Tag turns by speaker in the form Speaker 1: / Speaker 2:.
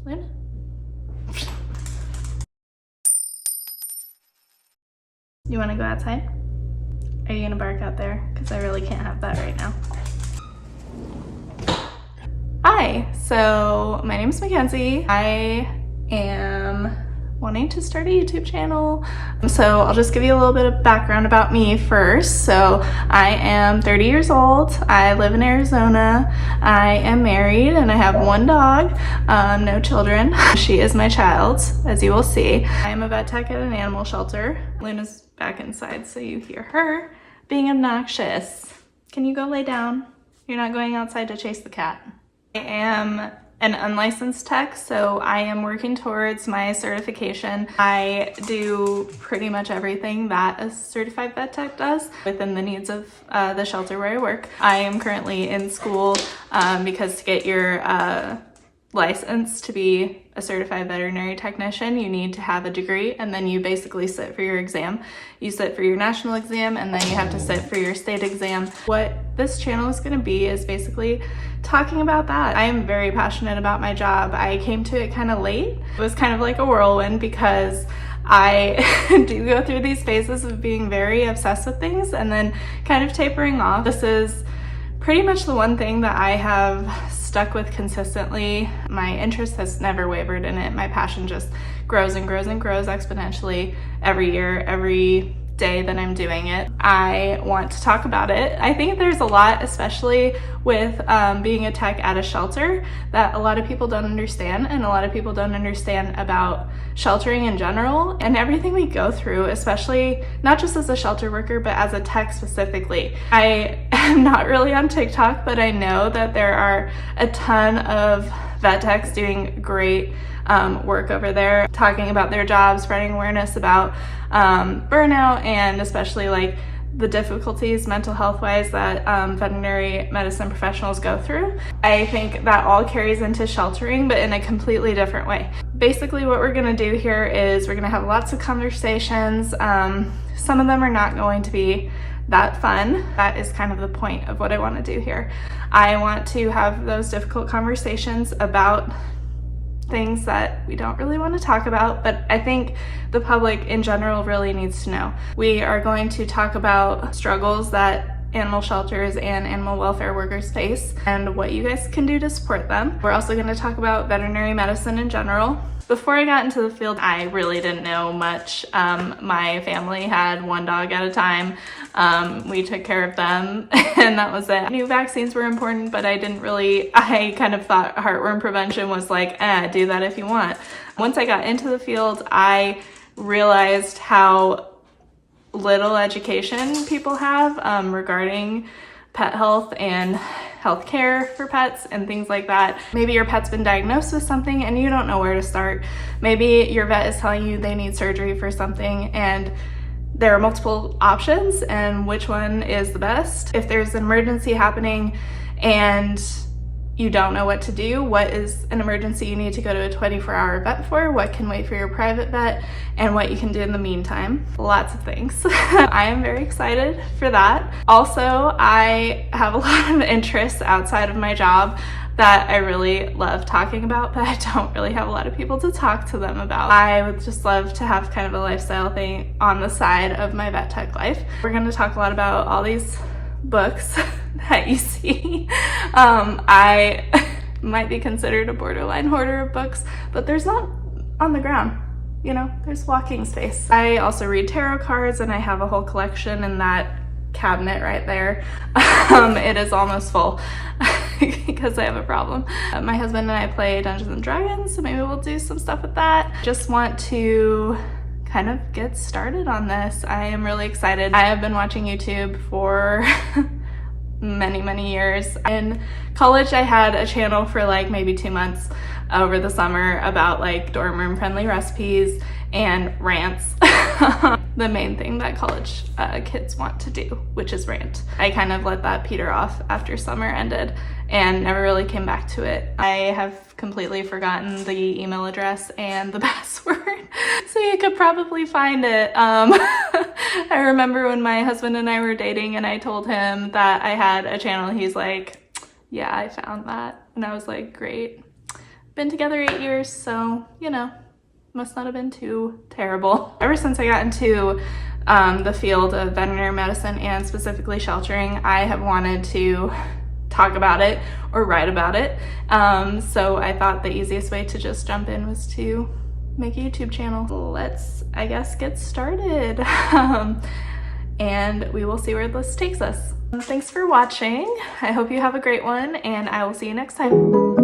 Speaker 1: Luna? You want to go outside? Are you gonna bark out there? Because I really can't have that right now. Hi, so my name is Mackenzie. I am wanting to start a YouTube channel. So I'll just give you a little bit of background about me first. So I am 30 years old. I live in Arizona. I am married and I have one dog, no children. She is my child, as you will see. I am a vet tech at an animal shelter. Luna's back inside, so you hear her being obnoxious. Can you go lay down? You're not going outside to chase the cat. I am an unlicensed tech, so I am working towards my certification. I do pretty much everything that a certified vet tech does within the needs of the shelter where I work. I am currently in school because to get your license to be a certified veterinary technician, you need to have a degree, and then you basically sit for your exam. You sit for your national exam, and then you have to sit for your state exam. What this channel is going to be is basically talking about that. I am very passionate about my job. I came to it kind of late. It was kind of like a whirlwind because I do go through these phases of being very obsessed with things and then kind of tapering off. This is pretty much the one thing that I have stuck with consistently. My interest has never wavered in it. My passion just grows and grows and grows exponentially every year, every day that I'm doing it. I want to talk about it. I think there's a lot, especially with being a tech at a shelter, that a lot of people don't understand, and a lot of people don't understand about sheltering in general and everything we go through, especially not just as a shelter worker, but as a tech specifically. I am not really on TikTok, but I know that there are a ton of vet techs doing great work over there, talking about their jobs, spreading awareness about burnout, and especially like the difficulties mental health wise that veterinary medicine professionals go through. I think that all carries into sheltering, but in a completely different way. Basically what we're going to do here is we're going to have lots of conversations. Some of them are not going to be that fun. That is kind of the point of what I want to do here. I want to have those difficult conversations about things that we don't really want to talk about, but I think the public in general really needs to know. We are going to talk about struggles that animal shelters and animal welfare workers face and what you guys can do to support them. We're also going to talk about veterinary medicine in general. Before I got into the field, I really didn't know much. My family had one dog at a time. We took care of them and that was it. I knew vaccines were important, but I kind of thought heartworm prevention was like, do that if you want. Once I got into the field, I realized how little education people have regarding pet health and health care for pets and things like that. Maybe your pet's been diagnosed with something and you don't know where to start. Maybe your vet is telling you they need surgery for something and there are multiple options and which one is the best. If there's an emergency happening and you don't know what to do, what is an emergency you need to go to a 24-hour vet for, what can wait for your private vet, and what you can do in the meantime. Lots of things. I am very excited for that. Also, I have a lot of interests outside of my job that I really love talking about, but I don't really have a lot of people to talk to them about. I would just love to have kind of a lifestyle thing on the side of my vet tech life. We're going to talk a lot about all these books that you see. I might be considered a borderline hoarder of books, but there's not on the ground, you know, there's walking space. I also read tarot cards and I have a whole collection in that cabinet right there. It is almost full because I have a problem. My husband and I play Dungeons and Dragons, so maybe we'll do some stuff with that. Just want to kind of get started on this. I am really excited. I have been watching YouTube for many years. In college, I had a channel for like maybe 2 months over the summer about like dorm room friendly recipes and rants. The main thing that college kids want to do, which is rant. I kind of let that peter off after summer ended and never really came back to it. I have completely forgotten the email address and the password, so you could probably find it. I remember when my husband and I were dating and I told him that I had a channel, he's like, yeah, I found that. And I was like, great. been together 8 years, so, you know, must not have been too terrible. Ever since I got into the field of veterinary medicine and specifically sheltering, I have wanted to talk about it or write about it. So I thought the easiest way to just jump in was to make a YouTube channel. Let's, I guess, get started. And we will see where this takes us. Thanks for watching. I hope you have a great one, and I will see you next time.